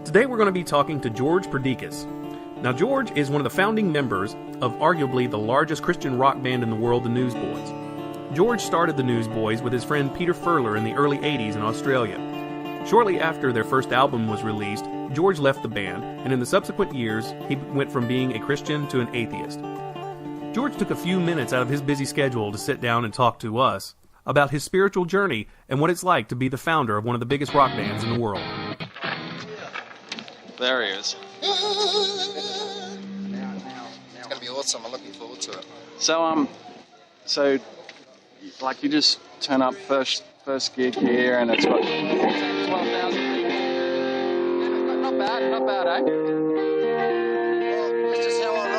Today we're going to be talking to George Perdikis. Now, George is one of the founding members of arguably the largest Christian rock band in the world, the Newsboys. George started the Newsboys with his friend Peter Furler in the early 80s in Australia. Shortly after their first album was released, George left the band, and in the subsequent years, he went from being a Christian to an atheist. George took a few minutes out of his busy schedule to sit down and talk to us about his spiritual journey and what it's like to be the founder of one of the biggest rock bands in the world. There he is. It's going to be awesome. I'm looking forward to it. So like you just turn up first gig here, and it's got 12,000. Yeah, not bad, eh? Well, that's just how I roll.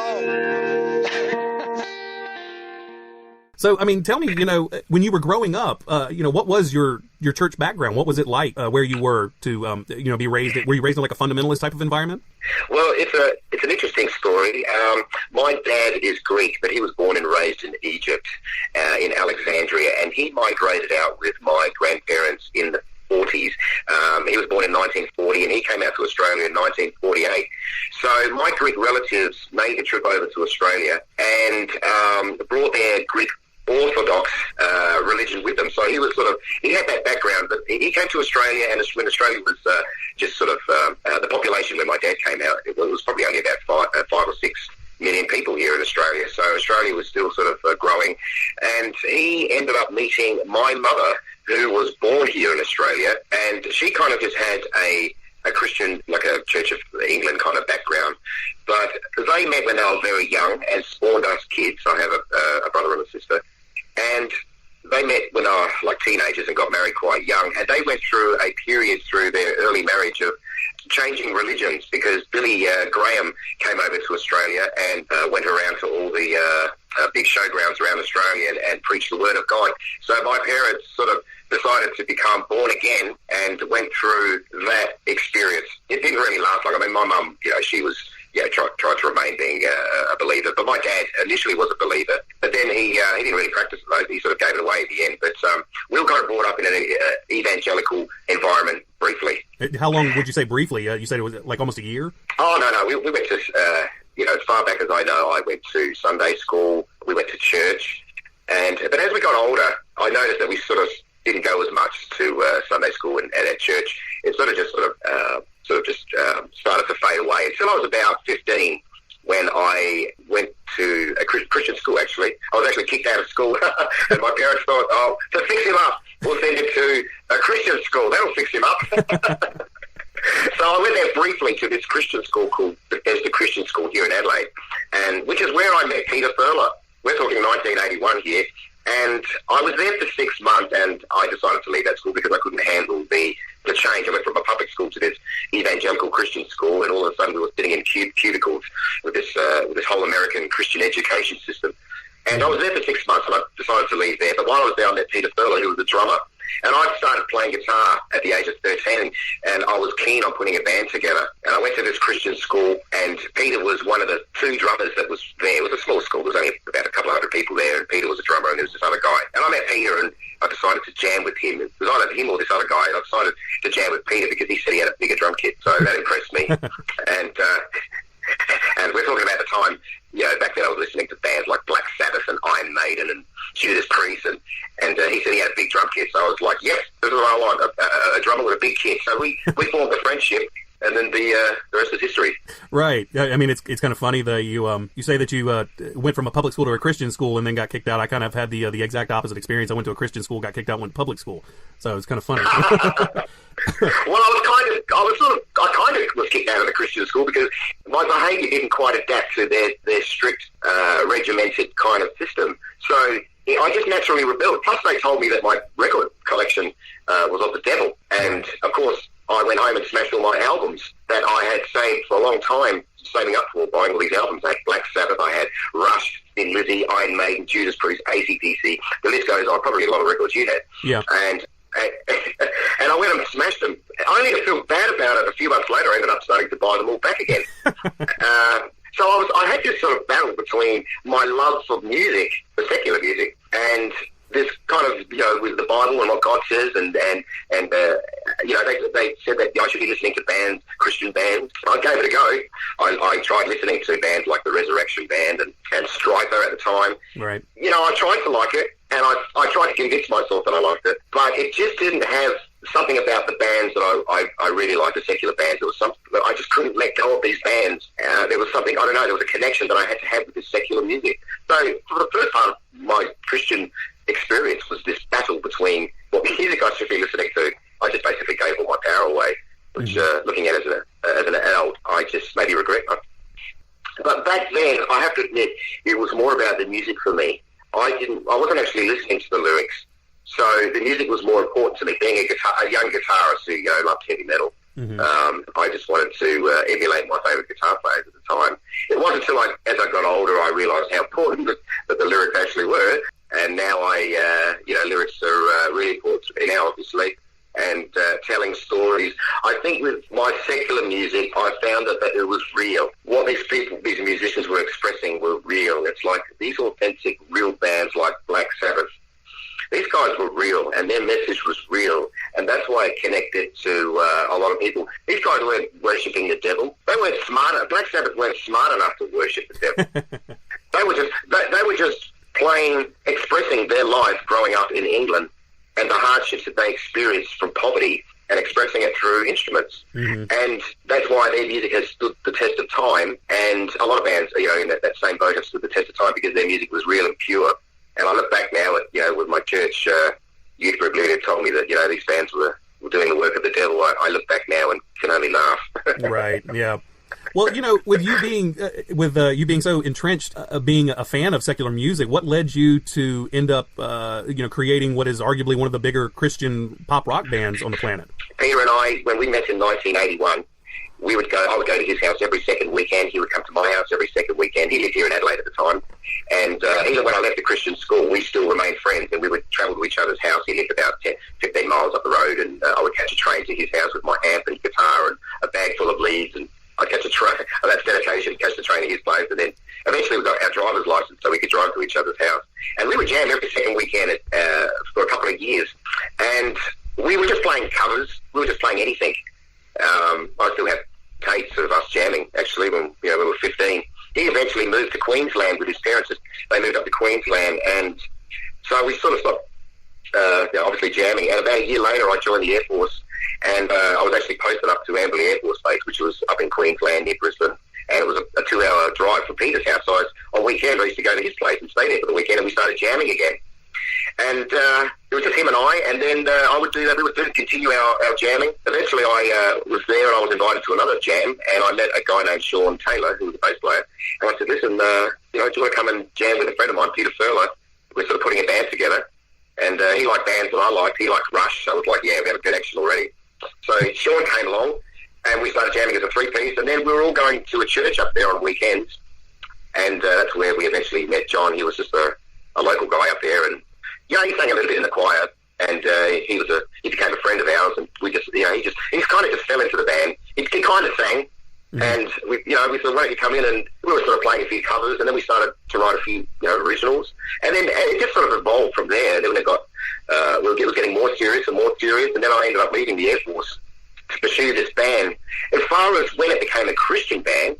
So, I mean, tell me, when you were growing up, what was your church background? What was it like where you were to, be raised? Were you raised in like a fundamentalist type of environment? Well, it's an interesting story. My dad is Greek, but he was born and raised in Egypt, in Alexandria, and he migrated out with my grandparents in the 40s. He was born in 1940, and he came out to Australia in 1948. So my Greek relatives made a trip over to Australia and brought their Greek Orthodox religion with them. So he had that background, but he came to Australia, and when Australia was the population when my dad came out, it was probably only about 5 or 6 million people here in Australia. So Australia was still growing, and he ended up meeting my mother, who was born here in Australia, and she kind of just had a Christian, like a Church of England kind of background. But they met when they were very young and spawned us kids. I have a brother and a sister. And they met when they were like teenagers and got married quite young. And they went through a period through their early marriage of changing religions, because Billy Graham came over to Australia and went around to all the big showgrounds around Australia and preached the word of God. So my parents decided to become born again and went through that experience. It didn't really last long. I mean, my mum, she was, tried to remain being a believer. But my dad initially was a believer, but then he didn't really practice it, though. He sort of gave it away at the end. But we were kind of brought up in an evangelical environment briefly. How long would you say briefly? You said it was like almost a year? Oh, no. We went to, as far back as I know, I went to Sunday school. We went to church. But as we got older, I noticed that we didn't go as much to Sunday school and at church. It started to fade away until I was about 15, when I went to a Christian school. Actually, I was actually kicked out of school, and my parents thought, to fix him up, we'll send him to a Christian school. That'll fix him up. So I went there briefly to this Christian school called Bethesda Christian School here in Adelaide, and which is where I met Peter Furler. We're talking 1981 here. And I was there for 6 months, and I decided to leave that school because I couldn't handle the change. I went from a public school to this evangelical Christian school, and all of a sudden we were sitting in cubicles with this whole American Christian education system. And I was there for 6 months, and I decided to leave there. But while I was there, I met Peter Furler, who was the drummer. And I started playing guitar at the age of 13, and I was keen on putting a band together. And I went to this Christian school, and Peter was one of the 2 drummers that was there. It was a small school. There was only about a couple of hundred people there, and Peter was a drummer, and there was this other guy. And I met Peter, and I decided to jam with him. It was either him or this other guy, and I decided to jam with Peter because he said he had a bigger drum kit. So that impressed me. And we're talking about the time, back then I was listening to bands like Black Sabbath and Iron Maiden and Judas Priest, and he said he had a big drum kit. So I was like, yes, this is what I want, a drummer with a big kit. So we formed a friendship, and then the rest is history. Right. I mean, it's kind of funny that you say that you went from a public school to a Christian school and then got kicked out. I kind of had the exact opposite experience. I went to a Christian school, got kicked out, went to public school. So it's kind of funny. Well, I kind of was kicked out of the Christian school because my behaviour didn't quite adapt to their strict, regimented kind of system. So I just naturally rebelled. Plus, they told me that my record collection was of the devil, and of course, I went home and smashed all my albums that I had saved for a long time, saving up for buying all these albums. I had Black Sabbath, I had Rush, Thin Lizzy, Iron Maiden, Judas Priest, AC/DC. The list goes on. Probably a lot of records you had. Yeah. And I went and smashed them. Only to feel bad about it a few months later, I ended up starting to buy them all back again. So I had this sort of battle between my love for music, the secular music, and this kind of, with the Bible and what God says, and they said that I should be listening to Christian bands I gave it a go. I tried listening to bands like the Resurrection Band and Striper at the time. Right. You know, I tried to like it, and I tried to convince myself that I liked it, but it just didn't have something about the bands that I really liked, the secular bands. There was something that I just couldn't let go of these bands. There was something, I don't know, there was a connection that I had to have with this secular music. So for the first part of my Christian experience was this battle between what music I should be listening to. I just basically gave all my power away, which looking at it as an adult, I just maybe regret. But back then, I have to admit, it was more about the music for me. I wasn't actually listening to the lyrics, so the music was more important to me. Being a young guitarist who loved heavy metal, I just wanted to emulate my favourite guitar players at the time. It wasn't until as I got older, I realised how important that the lyrics actually were, and now lyrics are really important to me now, obviously. And telling stories. I think with my secular music, I found that it was real. What these musicians were expressing were real. It's like these authentic, real bands like Black Sabbath. These guys were real, and their message was real, and that's why it connected to a lot of people. These guys weren't worshipping the devil. They weren't smart. Black Sabbath weren't smart enough to worship the devil. They were just plain expressing their life growing up in England and the hardships that they experienced from poverty and expressing it through instruments. And that's why their music has stood the test of time, and a lot of bands, in that same boat have stood the test of time because their music was real and pure. And I look back now at, with my church youth group leader told me that, these bands were doing the work of the devil. I look back now and can only laugh. Right, yeah. Well, with you being so entrenched, being a fan of secular music, what led you to end up, creating what is arguably one of the bigger Christian pop rock bands on the planet? Peter and I, when we met in 1981, I would go to his house every second weekend. He would come to my house every second weekend. He lived here in Adelaide at the time. And even when I left the Christian school, we still remained friends, and we would travel to each other's house. He lived about 15 miles up the road, and I would catch a train to his house with my amp and guitar and a bag full of leads, and I'd catch a train. That's dedication, catch the train to his place, and then eventually we got our driver's license so we could drive to each other's house. And we would jam every second weekend for a couple of years. And we were just playing covers. We were just playing anything. I still have tapes of us jamming, actually, when we were 15. He eventually moved to Queensland with his parents. They moved up to Queensland, and so we sort of stopped, obviously jamming. And about a year later, I joined the Air Force, and I was actually posted up to Amberley Air Force Base, which was up in Queensland near Brisbane, and it was a 2-hour drive from Peter's house. So on weekends, I used to go to his place and stay there for the weekend, and we started jamming again. And it was just him and I, and then I would do that. We would continue our jamming. Eventually, I was there, and I was invited to another jam, and I met a guy named Sean Taylor, who was a bass player. And I said, listen, do you want to come and jam with a friend of mine, Peter Furler? We're sort of putting a band together. And he liked bands that I liked. He liked Rush. So I was like, yeah, we have a connection already. So Sean came along, and we started jamming as a three-piece, and then we were all going to a church up there on weekends. And that's where we eventually met John. He was just a local guy up there, and he sang a little bit in the choir, and he became a friend of ours, and we just, he kind of just fell into the band. He kind of sang, and we thought, why don't you come in? And we were sort of playing a few covers, and then we started to write a few, originals, and then it just sort of evolved from there. Then it got, it was getting more serious and more serious, and then I ended up leaving the Air Force to pursue this band. As far as when it became a Christian band,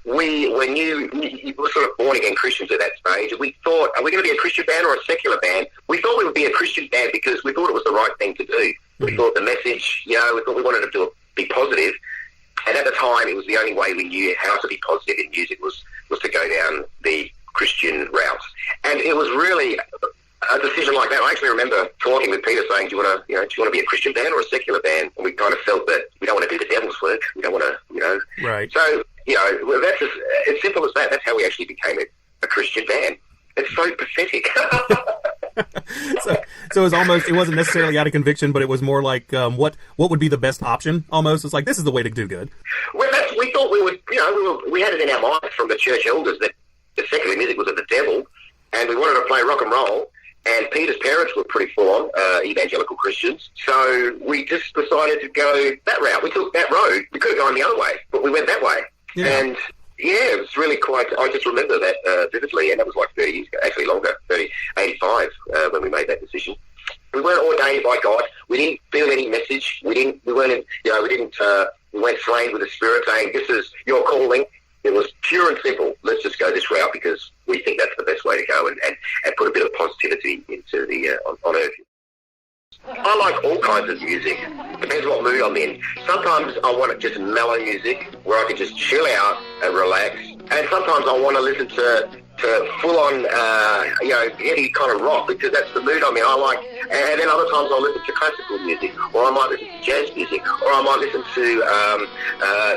we were sort of born-again Christians at that stage. We thought, are we going to be a Christian band or a secular band? We thought we would be a Christian band because we thought it was the right thing to do. We thought the message, we thought we wanted to be positive. And at the time, it was the only way we knew how to be positive in music was to go down the Christian route. And it was really a decision like that. I actually remember talking with Peter saying, do you want to be a Christian band or a secular band? And we kind of felt that we don't want to do the devil's work. We don't want to, Right. So, that's as simple as that. That's how we actually became a Christian band. It's so pathetic. So it wasn't necessarily out of conviction, but it was more like, what would be the best option? Almost, it's like, this is the way to do good. Well, we thought we would, we had it in our minds from the church elders that the secular music was of the devil, and we wanted to play rock and roll. And Peter's parents were pretty full-on evangelical Christians, so we just decided to go that route. We took that road. We could have gone the other way, but we went that way. Yeah. And it was really quite, I just remember that vividly, and that was like 30 years ago, actually longer, 85, when we made that decision. We weren't ordained by God. We didn't feel any message. We didn't We went slaying with the Spirit, saying, "This is your calling." It was pure and simple. Let's just go this route because we think that's the best way to go, and put a bit of positivity into the on Earth. I like all kinds of music. Depends what mood I'm in. Sometimes I want just mellow music where I can just chill out and relax. And sometimes I want to listen to full-on, any kind of rock because that's the mood I'm in. And then other times I'll listen to classical music, or I might listen to jazz music, or I might listen to,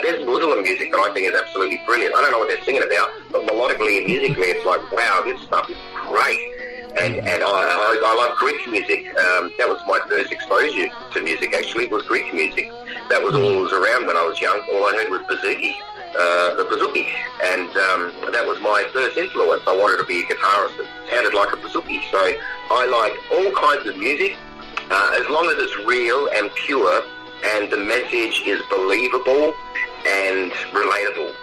there's Muslim music that I think is absolutely brilliant. I don't know what they're singing about, but melodically and musically it's like, wow, this stuff is great. And I love Greek music. That was my first exposure to music, actually, was Greek music. That was all that was around when I was young. All I heard was the bouzouki. And that was my first influence. I wanted to be a guitarist that sounded like a bouzouki. So I like all kinds of music, as long as it's real and pure, and the message is believable and relatable.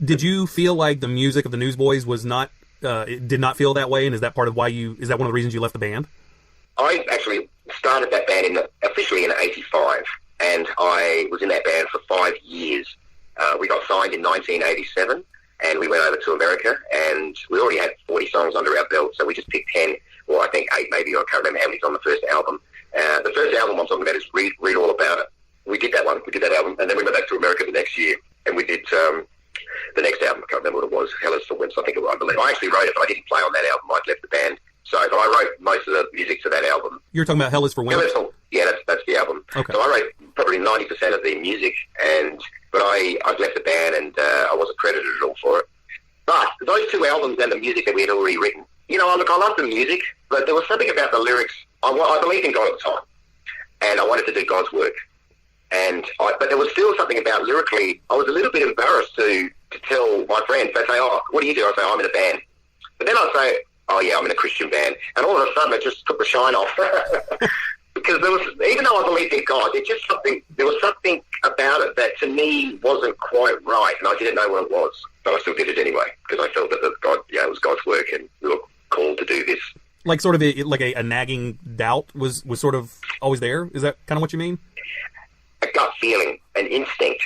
Did you feel like the music of the Newsboys was not... it did not feel that way, and is that part of why is that one of the reasons you left the band? I actually started that band officially in '85, and I was in that band for 5 years. We got signed in 1987, and we went over to America, and we already had 40 songs under our belt, so we just picked 10, or I think 8 maybe, I can't remember how many's on the first album. The first album I'm talking about is Read All About It. We did that album, and then we went back to America the next year, and we did... the next album, I can't remember what it was, Hell is for Wimps, I believe. I actually wrote it, but I didn't play on that album. I'd left the band. But I wrote most of the music to that album. You're talking about Hell is for Wimps? Yeah, that's the album. Okay. So I wrote probably 90% of the music, but I'd left the band and I wasn't credited at all for it. But those 2 albums and the music that we had already written, I loved the music, but there was something about the lyrics. I believed in God at the time, and I wanted to do God's work. But there was still something about lyrically, I was a little bit embarrassed to tell my friends. They'd say, "Oh, what do you do?" I'd say, "I'm in a band." But then I'd say, "Oh yeah, I'm in a Christian band." And all of a sudden it just took the shine off. Because even though I believed in God, there was something about it that to me wasn't quite right, and I didn't know what it was. But I still did it anyway, because I felt that it was God's work and we were called to do this. Like sort of a nagging doubt was sort of always there? Is that kind of what you mean? A gut feeling, an instinct,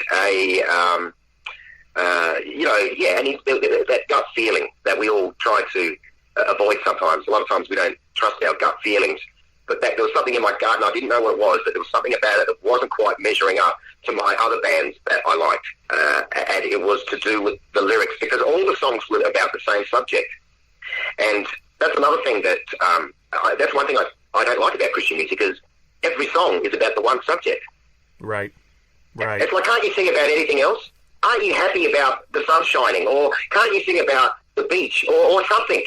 that gut feeling that we all try to avoid sometimes. A lot of times we don't trust our gut feelings, but there was something in my gut, and I didn't know what it was, but there was something about it that wasn't quite measuring up to my other bands that I liked, and it was to do with the lyrics, because all the songs were about the same subject. And that's another thing that's one thing I don't like about Christian music, is every song is about the one subject. Right. It's like, can't you sing about anything else? Aren't you happy about the sun shining? Or can't you sing about the beach or something?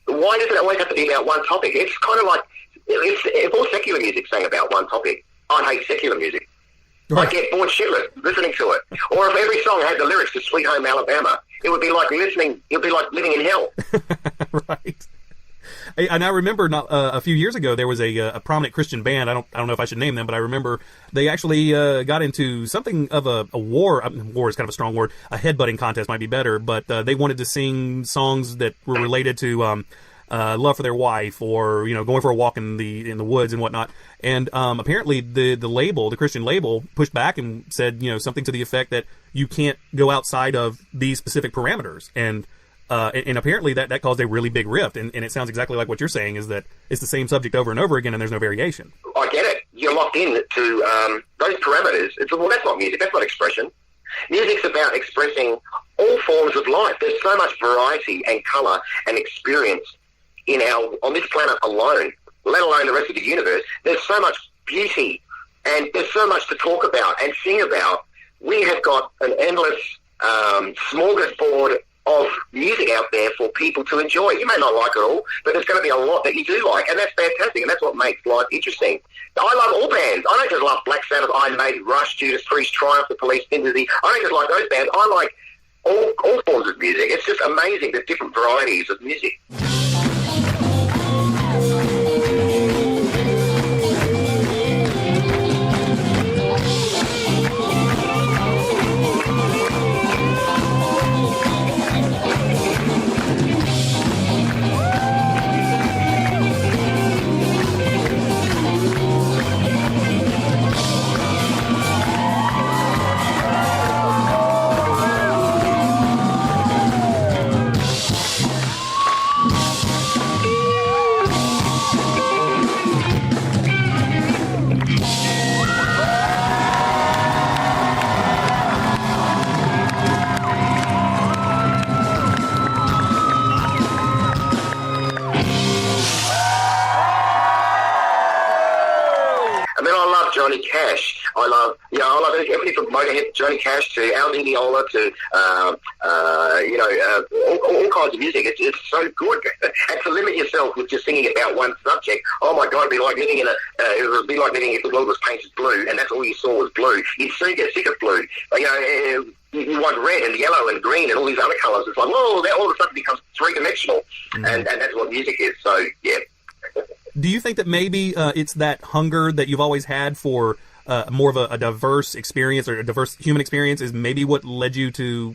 Why does it always have to be about one topic? It's kind of like, if all secular music sang about one topic, I'd hate secular music. Right. I'd get bored shitless listening to it. Or if every song had the lyrics to Sweet Home Alabama, it would be like living in hell. Right. And I remember a few years ago there was a prominent Christian band. I don't know if I should name them, but I remember they actually got into something of a war. War is kind of a strong word. A headbutting contest might be better, but they wanted to sing songs that were related to love for their wife, or going for a walk in the woods and whatnot. And apparently the Christian label, pushed back and said something to the effect that you can't go outside of these specific parameters. And apparently that caused a really big rift, and it sounds exactly like what you're saying, is that it's the same subject over and over again, and there's no variation. I get it. You're locked in to those parameters. Well, that's not music. That's not expression. Music's about expressing all forms of life. There's so much variety and colour and experience on this planet alone, let alone the rest of the universe. There's so much beauty, and there's so much to talk about and sing about. We have got an endless smorgasbord of music out there for people to enjoy. You may not like it all, but there's going to be a lot that you do like, and that's fantastic, and that's what makes life interesting. I love all bands. I don't just love Black Sabbath, Iron Maiden, Rush, Judas Priest, Triumph, The Police, Sympathy. I don't just like those bands. I like all forms of music. It's just amazing, the different varieties of music. Johnny Cash. I love everything from Motorhead, Johnny Cash, to Al Di Meola, to all kinds of music. It's so good. And to limit yourself with just singing about one subject, oh my God, it'd be like living if the world was painted blue and that's all you saw was blue. You'd soon get sick of blue. You want red and yellow and green and all these other colours. It's like, whoa, that all of a sudden becomes three-dimensional. And that's what music is. So, yeah. Do you think that maybe it's that hunger that you've always had for more of a diverse experience, or a diverse human experience, is maybe what led you to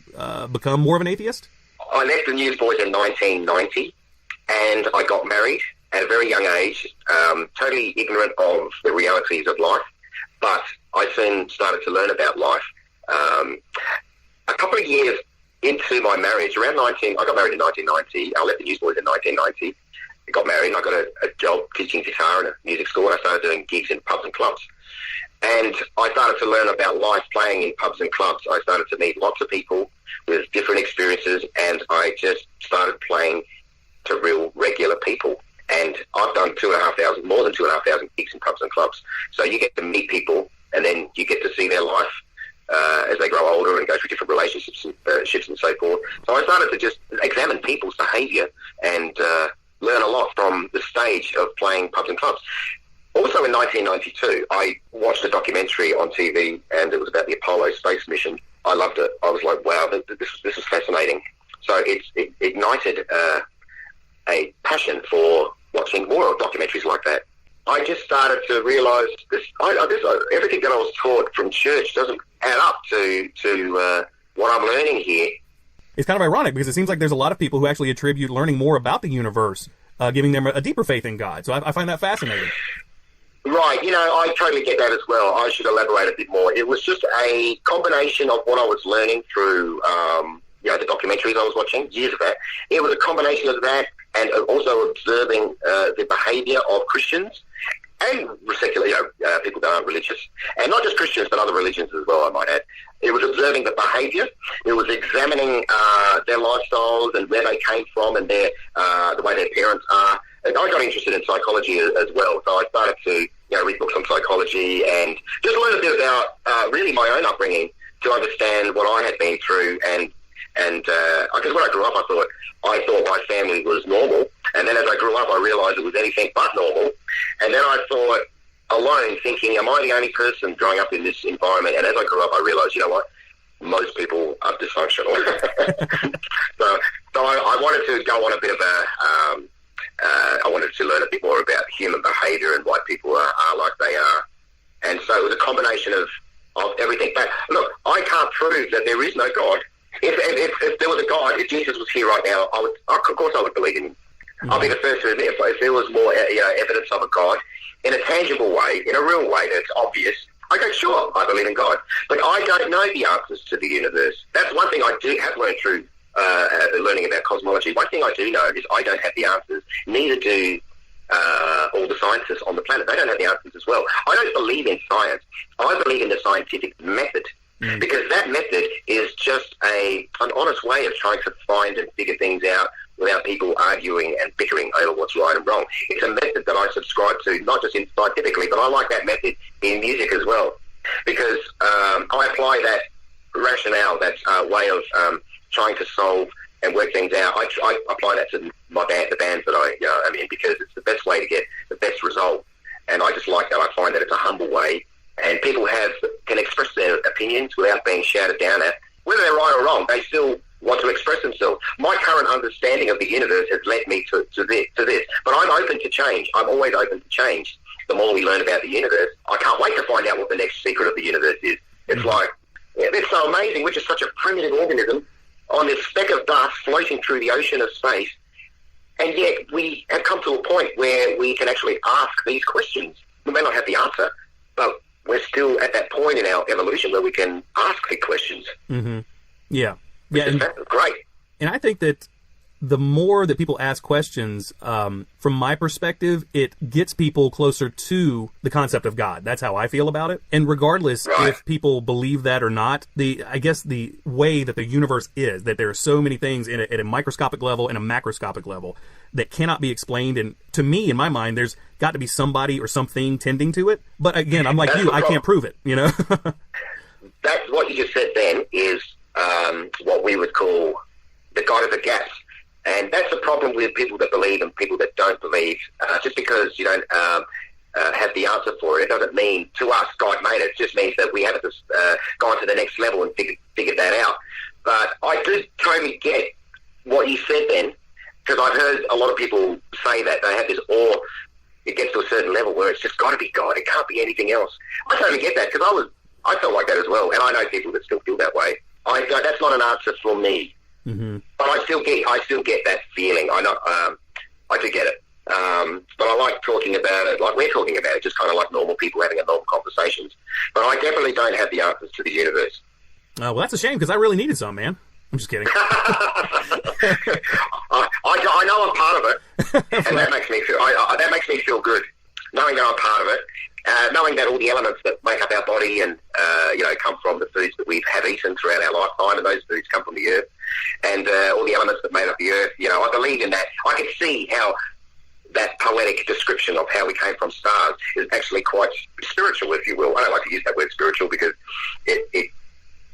become more of an atheist? I left the Newsboys in 1990, and I got married at a very young age, totally ignorant of the realities of life. But I soon started to learn about life. A couple of years into my marriage, I got married in 1990. I left the Newsboys in 1990. I got married and I got a job teaching guitar in a music school, and I started doing gigs in pubs and clubs. And I started to learn about life playing in pubs and clubs. I started to meet lots of people with different experiences, and I just started playing to real regular people. And I've done more than 2,500 gigs in pubs and clubs. So you get to meet people, and then you get to see their life as they grow older and go through different relationships and so forth. So I started to just examine people's behaviour and learn a lot from the stage of playing pubs and clubs. Also in 1992, I watched a documentary on TV, and it was about the Apollo space mission. I loved it. I was like, wow, this is fascinating. So it ignited a passion for watching more of documentaries like that. I just started to realise everything that I was taught from church doesn't add up to what I'm learning here. It's kind of ironic because it seems like there's a lot of people who actually attribute learning more about the universe, giving them a deeper faith in God. So I find that fascinating. Right, I totally get that as well. I should elaborate a bit more. It was just a combination of what I was learning through, the documentaries I was watching, years of that. It was a combination of that and also observing the behaviour of Christians and secular, people that aren't religious. And not just Christians, but other religions as well, I might add. It was observing the behaviour. It was examining their lifestyles and where they came from and the way their parents are. And I got interested in psychology as well, so I started to read books on psychology and just learn a bit about really my own upbringing to understand what I had been through. And because when I grew up, I thought my family was normal, and then as I grew up, I realised it was anything but normal. And then I thought, alone, thinking, am I the only person growing up in this environment? And as I grew up, I realised, you know what? Most people are dysfunctional. so I wanted to go on a bit of I wanted to learn a bit more about human behaviour and why people are like they are. And so it was a combination of everything. But look, I can't prove that there is no God. If there was a God, if Jesus was here right now, of course I would believe in him. Mm-hmm. I'll be the first to admit if there was more evidence of a God in a tangible way, in a real way that's obvious, I go, sure, I believe in God. But I don't know the answers to the universe. That's one thing I have learned through learning about cosmology. One thing I do know is I don't have the answers. Neither do all the scientists on the planet. They don't have the answers as well. I don't believe in science. I believe in the scientific method. Because that method is just an honest way of trying to find and figure things out without people arguing and bickering over what's right and wrong. It's a method that I subscribe to, not just scientifically, but I like that method in music as well. Because I apply that rationale, that way of trying to solve and work things out. I apply that to my band, the bands that I'm in, because it's the best way to get the best result. And I just like that. I find that it's a humble way. And people can express their opinions without being shouted down at. Whether they're right or wrong, they still want to express themselves. My current understanding of the universe has led me to this. But I'm open to change. I'm always open to change. The more we learn about the universe, I can't wait to find out what the next secret of the universe is. It's like, it's so amazing. We're just such a primitive organism on this speck of dust floating through the ocean of space. And yet we have come to a point where we can actually ask these questions. We may not have the answer, but we're still at that point in our evolution where we can ask big questions. Mm-hmm. Yeah. And, great. And I think that the more that people ask questions, from my perspective, it gets people closer to the concept of God. That's how I feel about it. And regardless if people believe that or not, I guess the way that the universe is, that there are so many things in it at a microscopic level and a macroscopic level, that cannot be explained. And to me, in my mind, there's got to be somebody or something tending to it. But again, I'm like you, I can't prove it, you know? That's what you just said then is what we would call the God of the gaps. And that's the problem with people that believe and people that don't believe. Just because you don't have the answer for it doesn't mean to us God made it. It just means that we haven't gone to the next level and figured that out. But I do totally get what you said then, because I've heard a lot of people say that they have this awe. It gets to a certain level where it's just got to be God. It can't be anything else. I totally get that, because I felt like that as well, and I know people that still feel that way. That's not an answer for me. Mm-hmm. But I still get that feeling. I do get it. But I like talking about it, like we're talking about it, just kind of like normal people having a normal conversations. But I definitely don't have the answers to the universe. Well, that's a shame, because I really needed some, man. I'm just kidding. I know I'm part of it, and that makes me feel good, knowing that I'm part of it. Knowing that all the elements that make up our body and come from the foods that we have eaten throughout our lifetime, and those foods come from the earth, and all the elements that made up the earth. I believe in that. I can see how that poetic description of how we came from stars is actually quite spiritual, if you will. I don't like to use that word spiritual because it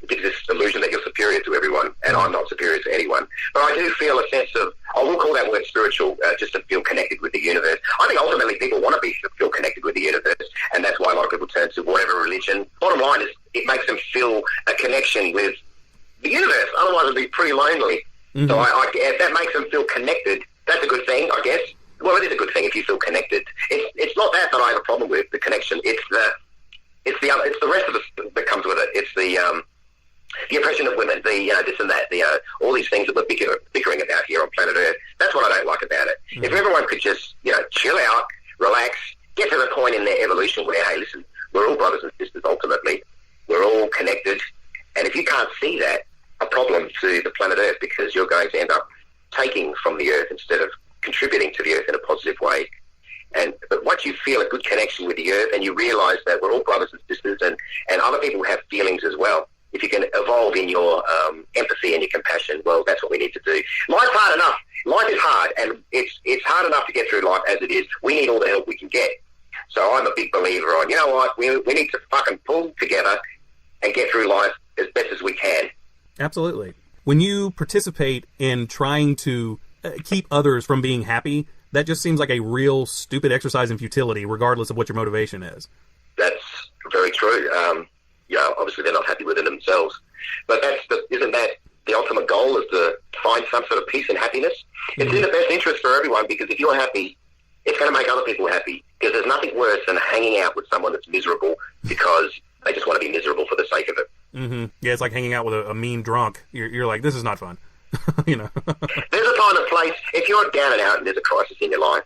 gives this illusion that you're superior to everyone, and I'm not superior to anyone. But I do feel a sense of, I will call that word spiritual, just to feel connected with the universe. I think ultimately people want to feel connected with the universe, and that's why a lot of people turn to whatever religion. Bottom line is, it makes them feel a connection with the universe. Otherwise it'd be pretty lonely. Mm-hmm. So if that makes them feel connected, that's a good thing, I guess. Well, it is a good thing if you feel connected. It's not that I have a problem with the connection. It's the rest of it that comes with it. It's the oppression of women, this and that, all these things that we're bickering about here on planet Earth. That's what I don't like about it. Mm-hmm. If everyone could just, chill out, relax, get to the point in their evolution where, hey, listen, we're all brothers and sisters ultimately. We're all connected. And if you can't see that, a problem to the planet Earth, because you're going to end up taking from the Earth instead of contributing to the Earth in a positive way. But once you feel a good connection with the Earth and you realise that we're all brothers and sisters, and other people have feelings as well, if you can evolve in your empathy and your compassion, well, that's what we need to do. Life's hard enough. Life is hard, and it's hard enough to get through life as it is. We need all the help we can get. So I'm a big believer on, you know what, we need to fucking pull together and get through life as best as we can. Absolutely. When you participate in trying to keep others from being happy, that just seems like a real stupid exercise in futility, regardless of what your motivation is. That's very true. Obviously they're not happy within themselves. But isn't that the ultimate goal, is to find some sort of peace and happiness? Mm-hmm. It's in the best interest for everyone, because if you're happy, it's going to make other people happy. Because there's nothing worse than hanging out with someone that's miserable because they just want to be miserable for the sake of it. Mm-hmm. Yeah, it's like hanging out with a mean drunk. You're like, this is not fun. There's a time and place. If you're down and out and there's a crisis in your life,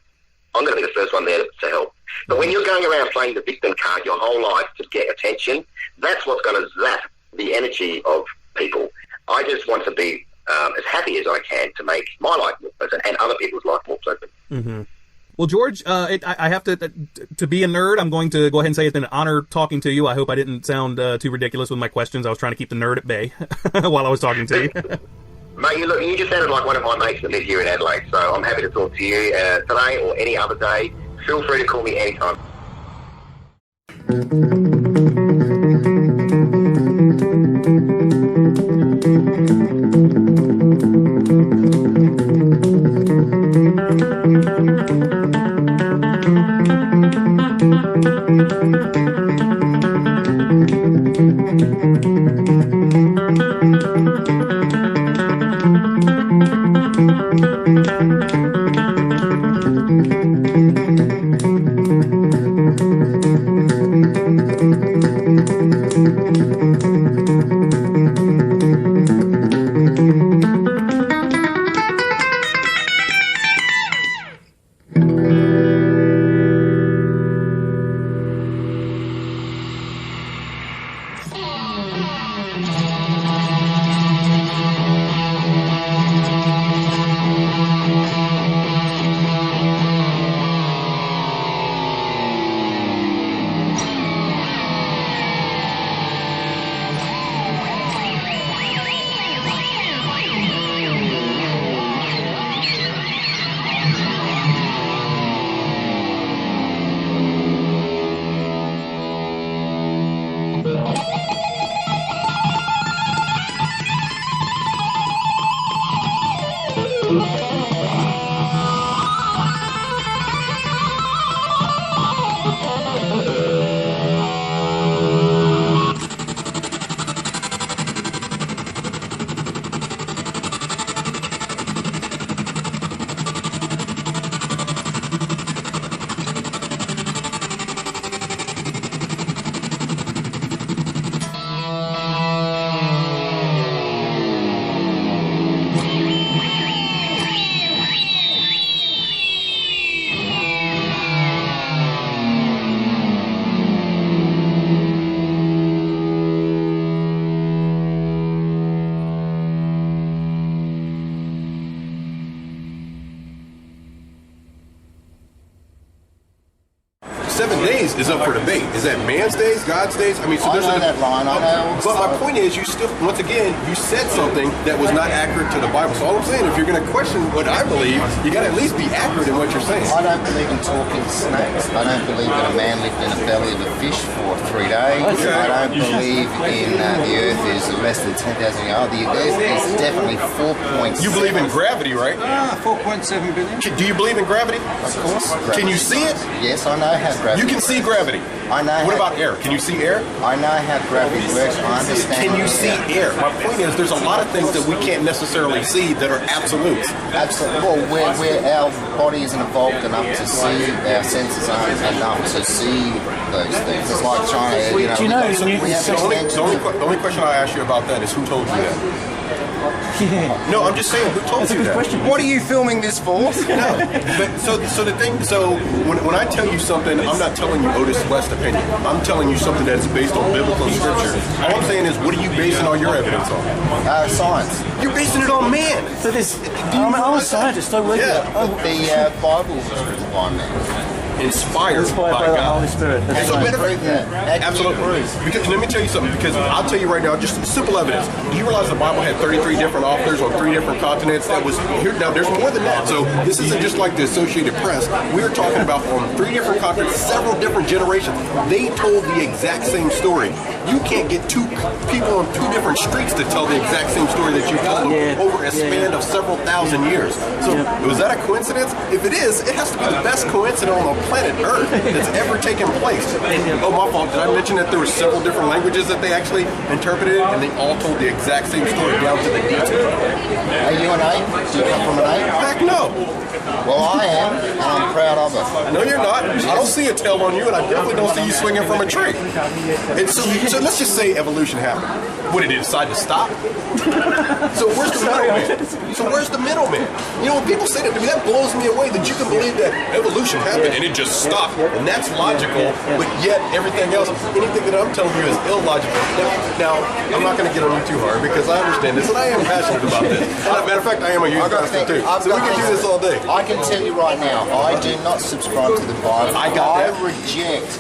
I'm going to be the first one there to help. But when you're going around playing the victim card your whole life to get attention, that's what's going to zap the energy of people. I just want to be as happy as I can to make my life more pleasant and other people's life more pleasant. Mm-hmm. Well, George, I have to be a nerd. I'm going to go ahead and say it's been an honor talking to you. I hope I didn't sound too ridiculous with my questions. I was trying to keep the nerd at bay while I was talking to you. Mate, you just sounded like one of my mates that live here in Adelaide, so I'm happy to talk to you today or any other day. Feel free to call me anytime. is up for debate. Is that man's days, God's days? I mean, so there's I know that line. I know. But my point is, you still, once again, you said something that was not accurate to the Bible. So all I'm saying, if you're going to question what I believe, you got to at least be accurate in what you're saying. I don't believe in talking snakes. I don't believe that a man lived in the belly of a fish for 3 days. Okay. I don't believe in the earth is less than 10,000 years old. The earth is definitely 4.7. You believe in gravity, right? 4.7 billion. Do you believe in gravity? Of course. Can you see it? Yes, I know how gravity. You can see gravity. I know. What about air? Can you see air? I know how gravity works. I understand. Can you see air? My point is, there's a lot of things that we can't necessarily see that are absolutes. Absolutely. Well, where our body isn't evolved enough to see, our senses aren't enough to see those things. It's like trying to, Do you know we have The only question I ask you about that is who told you that? No, I'm just saying, who told you that? Question. What are you filming this for? No, but so the thing, so when I tell you something, I'm not telling you Otis West opinion. I'm telling you something that's based on biblical scripture. All I'm saying is, what are you basing all your evidence on? Science. You're basing it on man. So this, I'm a scientist. I work The Bible was written by man. Inspired by by the God. Holy Spirit. And so, matter of fact, absolutely. Because let me tell you something. Because I'll tell you right now, just simple evidence. Do you realize the Bible had 33 different authors on 3 different continents? That was here. Now there's more than that. So this isn't just like the Associated Press. We're talking about on 3 different continents, several different generations. They told the exact same story. You can't get 2 people on 2 different streets to tell the exact same story that you told them over a span of several thousand years. So was that a coincidence? If it is, it has to be the best coincidence on the planet Earth that's ever taken place. And, oh, my fault. Did I mention that there were several different languages that they actually interpreted, and they all told the exact same story down to the detail? Are you an ape? Do you come from an ape? Heck no. Well, I am, and I'm proud of it. No, you're not. I don't see a tail on you, and I definitely don't see you swinging from a tree. And so let's just say evolution happened. What, did it decide to stop? So where's the middleman? You know, when people say that to me, that blows me away, that you can believe that evolution happened and it just stopped. And that's logical, but yet everything else, anything that I'm telling you is illogical. Now I'm not going to get on you too hard because I understand this, and I am passionate about this. Matter of fact, I am a youth pastor too. So we can do this all day. I can tell you right now, I do not subscribe to the Bible. I reject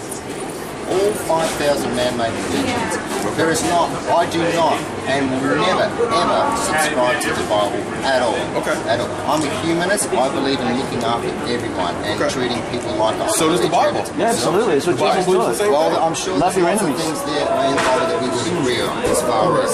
all 5,000 man-made religions. There is not, I do not, and will never, ever subscribe to the Bible at all. Okay. At all. I'm a humanist. I believe in looking after everyone and treating people like I So does the Bible. Yeah, absolutely. It's what Jesus taught. Well, I'm sure there's lots of things there in the Bible that we would agree on as far as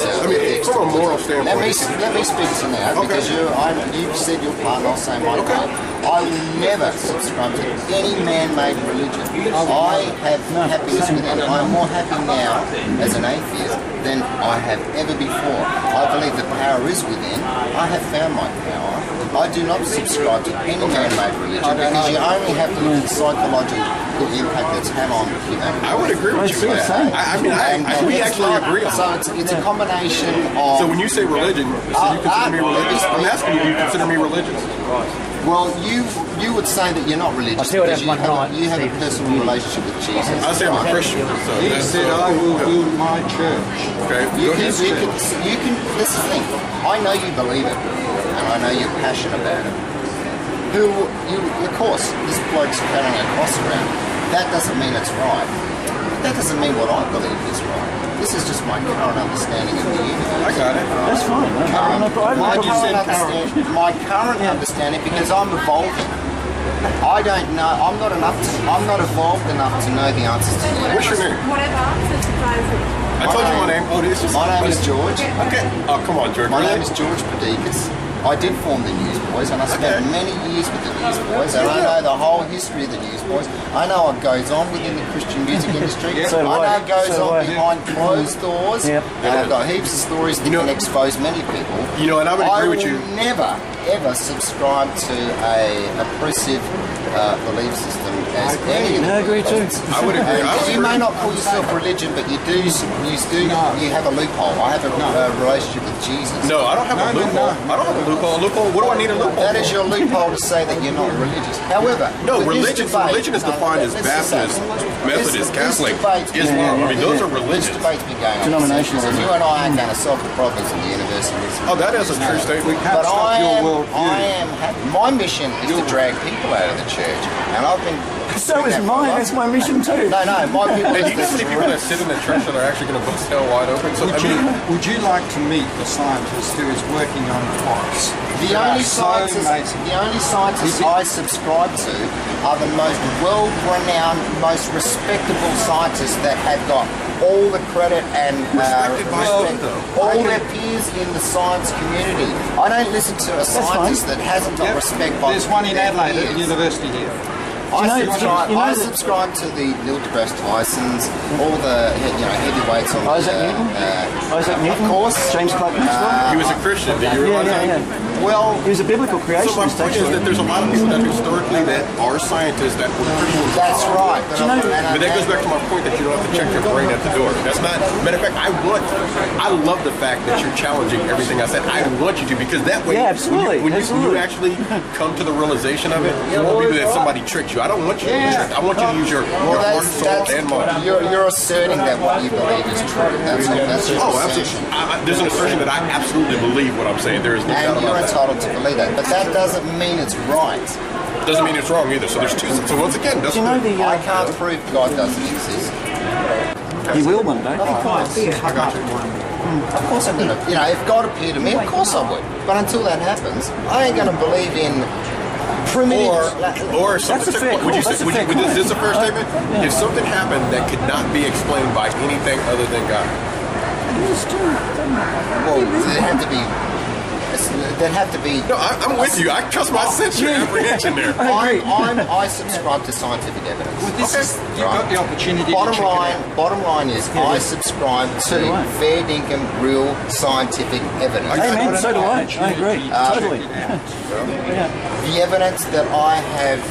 from a moral standpoint. Let me speak to now, because you've said your part and I'll say my part. I will never subscribe to any man-made religion. I have happiness within. I am more happy now as an atheist than I have ever before. I believe the power is within. I have found my power. I do not subscribe to any man-made religion because you only have to look at the psychological impact that's had on humanity. I would agree with you. We actually agree on that. So it's a combination of... So when you say religion, so you consider me religious? I'm asking you, do you consider me religious? Well, you would say that you're not religious because you have a personal relationship with Jesus. I say I'm a Christian. So he said, I will build my church. Okay. You can, this is the thing. I know you believe it, and I know you're passionate about it. Of course, this bloke's carrying a cross around. That doesn't mean it's right. That doesn't mean what I believe is right. This is just my current understanding of the universe. I got it. That's fine. My current understanding, because I'm evolving. I don't know. I'm not evolved enough to know the answers to the What's your name? I told you my name. Oh, this is. My name is George. Okay. Oh, come on, George. My name is George Perdikis. I did form the Newsboys, and I spent many years with the Newsboys, and I know the whole history of the Newsboys. I know what goes on within the Christian music industry. I know what goes on behind closed doors, and I've got heaps of stories that can expose many people. You know, and I would agree with you. I will never, ever subscribe to a oppressive belief system as any of the agree too. I would agree. You may not call yourself religion, but you have a loophole. I have a relationship with Jesus. No, I don't have a loophole. I don't have a loophole. What do I need a loophole? That is your loophole to say that you're not religious. However, religion is defined as Baptist, Methodist, Catholic, Islam. I mean, those are religions. This debate's been going on. Denominations. You and I aren't going to solve the problems of the universities. Oh, that is a true statement. But my mission is to drag people out of the church. church, and I've been. So is mine. That's my mission too. No, my people. Hey, do you know how many people that sit in the church that are actually going to bust hell wide open? So, Would you like to meet the scientist who is working on clocks? The only scientists I subscribe to are the most well-renowned, most respectable scientists that have got all the credit and Respected by respect, who, all their peers in the science community. I don't listen to a scientist that hasn't got respect by There's one in their Adelaide at the peers. university here. I subscribe to the Neil deGrasse Tysons, all the heavyweights on Isaac Newton? Isaac Newton? Of course. James Clerk Maxwell? he was a Christian. Did you realize that? Well, He was a biblical So my creationist, point is actually. that there's a lot of people that historically that are scientists that were Christians. that's right. But that goes back to my point that you don't have to check your brain at the door. That's not. Matter of fact, I love the fact that you're challenging everything I said. I want you to because that way, Yeah, absolutely. when you actually come to the realization of it, you won't be that somebody tricked you. I don't want you to be tricked. I want you to use your heart, soul, and mind. You're asserting that what you believe is true. That's your Oh, assertion. absolutely. There's an assertion that I absolutely believe what I'm saying. There is no doubt And you're about that. entitled to believe that. But that doesn't mean it's right. Doesn't mean it's wrong either. So there's two. So once again, Do you know the... I can't prove God doesn't exist. You will one day. I got you. Of course I'm going to, if God appeared to me, of course I would. But until that happens, I ain't going to believe in primitive... Or something. That's a fair call. Would you That's say? a fair call. Is this a fair statement? If something happened that could not be explained by anything other than God, Well, there'd have to be... no, I'm with you. I trust my sense of apprehension there. I subscribe to scientific evidence. Well, you've got the opportunity to check it out. Bottom line is, I subscribe to do I. fair dinkum, real scientific evidence. Hey, man, so do I. I agree. Totally. The evidence that I have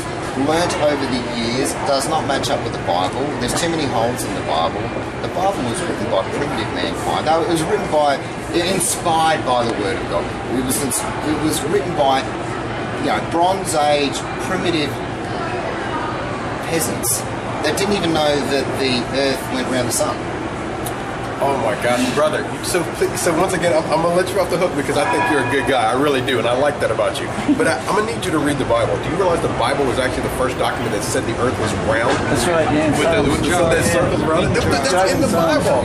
learnt over the years does not match up with the Bible. There's too many holes in the Bible. The Bible was written by primitive mankind. It was written inspired by the Word of God. It was written by, Bronze Age primitive peasants that didn't even know that the Earth went around the sun. Oh my gosh, brother. So once again, I'm going to let you off the hook because I think you're a good guy. I really do, and I like that about you. But I'm going to need you to read the Bible. Do you realize the Bible was actually the first document that said the earth was round? That's right, yeah. With the sun that circles around it? That's in the Bible.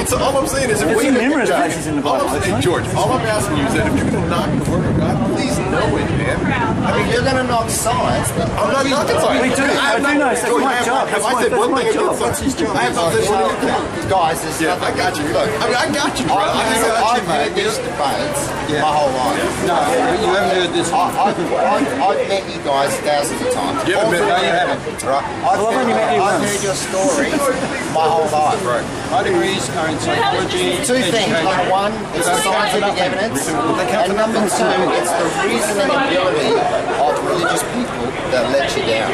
So all I'm saying is... It's in numerous places in the Bible, isn't it? George, all I'm asking you is that if you're going to knock the Word of God, please know it, man. You're going to knock science. I'm not knocking science. We do. I do know. That's my job. Have I said one thing against science? I have not said one thing against Guys, there's Yeah, I got you. Look, I got you, bro. I've heard these debates my whole life. No, you haven't heard this one. I've met you guys thousands of times. You haven't met me. No, you haven't. Right? I've only met you I've once. heard your story my whole life. Right. My degrees are in psychology, Two things. Number one, it's the scientific evidence. And number two, it's the reasoning ability of religious people that let you down.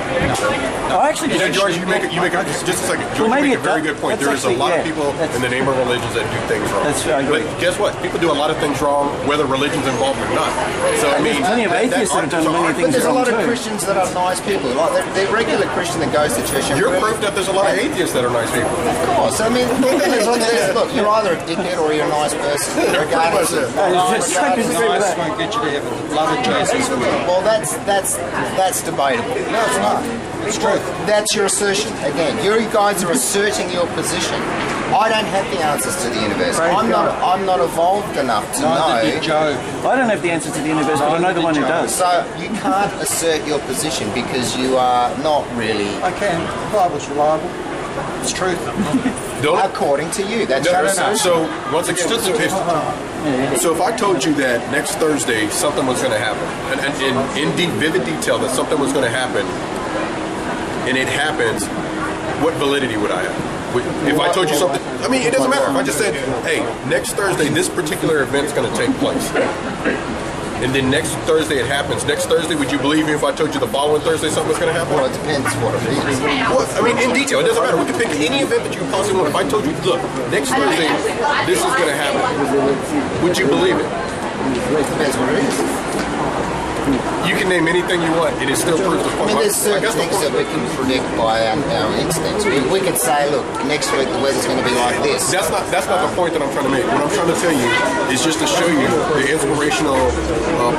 I actually You know, just... George, you make just a second. George, Well, you maybe make a very it good point. does. There is a That's lot of actually- people yeah, in the name of religions that do things wrong. That's right, I agree. But guess what? People do a lot of things wrong, whether religion's involved or not. So I mean, plenty of atheists that have done many But things there's a wrong lot of too. Christians that are nice people. Like the regular Christian that goes to church. And You're really- proof that there's a lot of atheists that are nice people. Of course. I mean, look, you're either a dickhead or you're a nice person. Regardless of... Just trying to disagree with Nice that. won't get you to heaven. The blood of Jesus will. Well, that's debatable. No, it's not. It's true. That's your assertion. Again, you guys are asserting your position. I don't have the answers to the universe. I'm not evolved enough to Neither did know. Job. I don't have the answer to the universe, but I know the one who does. So you can't assert your position because you are not really I can. The Bible's reliable. It's truth. according to you. That's your assertion. So once again, so if I told you that next Thursday something was going to happen, and in vivid detail that something was going to happen, and it happens, what validity would I have? If I told you something, I mean, it doesn't matter. If I just said, hey, next Thursday this particular event's going to take place, and then next Thursday it happens. Next Thursday, would you believe me if I told you the following Thursday something was going to happen? Well, it depends what it is. Well, I mean, in detail, it doesn't matter. We can pick any event that you possibly want. If I told you, look, next Thursday, this is going to happen, would you believe it? It depends what it is. Testament? You can name anything you want. It is still proves the I point. mean, there's certain the things point- that we can predict by our instincts. We could say, look, next week the weather's going to be like this. That's not the point that I'm trying to make. What I'm trying to tell you is just to show you the inspirational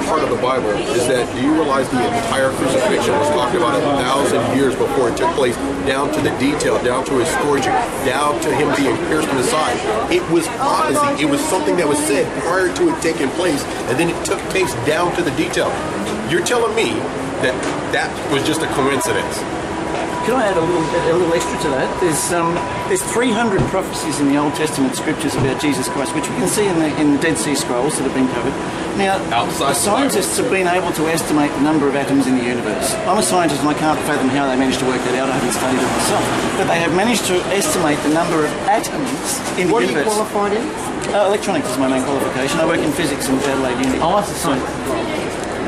part of the Bible is that do you realize the entire crucifixion was talked about 1,000 years before it took place, down to the detail, down to his scourging, down to him being pierced in the side. It was prophecy. It was something that was said prior to it taking place, and then it took place down to the detail. You're telling me that that was just a coincidence? Can I add a little extra to that? There's 300 prophecies in the Old Testament scriptures about Jesus Christ, which we can see in the Dead Sea Scrolls that have been covered. Now, the scientists have been able to estimate the number of atoms in the universe. I'm a scientist and I can't fathom how they managed to work that out. I haven't studied it myself. But they have managed to estimate the number of atoms in the universe. What are you qualified in? Electronics is my main qualification. I work in physics in Adelaide Uni. Oh, that's a science.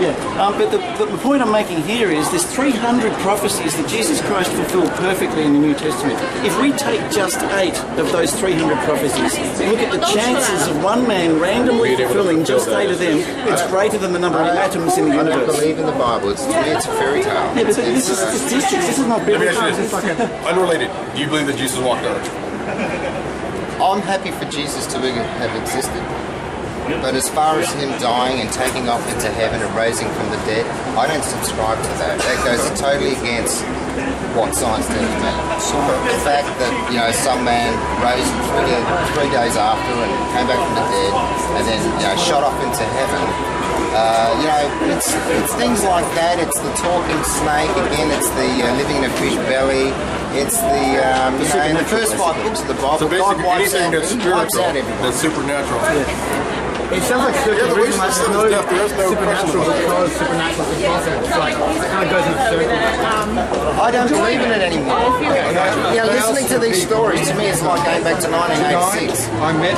Yeah, but the point I'm making here is there's 300 prophecies that Jesus Christ fulfilled perfectly in the New Testament. If we take just 8 of those 300 prophecies, look at the chances of one man randomly fulfilling just 8 of them, it's greater than the number of atoms in the I don't universe. believe in the Bible. To me, it's a fairy tale. Yeah, but this is statistics. This is not Let me biblical. ask you this. Unrelated. Do you believe that Jesus walked on earth? I'm happy for Jesus to have existed. But as far as him dying and taking off into heaven and raising from the dead, I don't subscribe to that. That goes totally against what science tells me. The fact that, some man raised 3 days after and came back from the dead and then, shot off into heaven. It's things like that. It's the talking snake. Again, it's the living in a fish belly. It's the, in the first 5 books of the Bible, So basically, anything that's spiritual, everyone. that's supernatural. It sounds like Yeah, the way there's system no is deaf, there is no question supernatural about it. because supernatural is impossible. It's like, it kind of goes in a circle. I don't believe in it anymore. Listening to these stories, to me, it's like going back to 1986. I met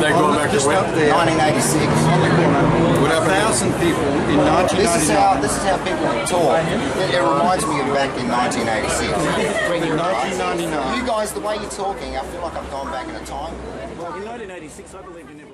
They're going back to just when? up there 1986. on the corner, What happened? 1,000 people in This is 1999. how people talk. It reminds me of back in 1986. 1999. You guys, the way you're talking, I feel like I've gone back in a time. In 1986, I believed in evolution.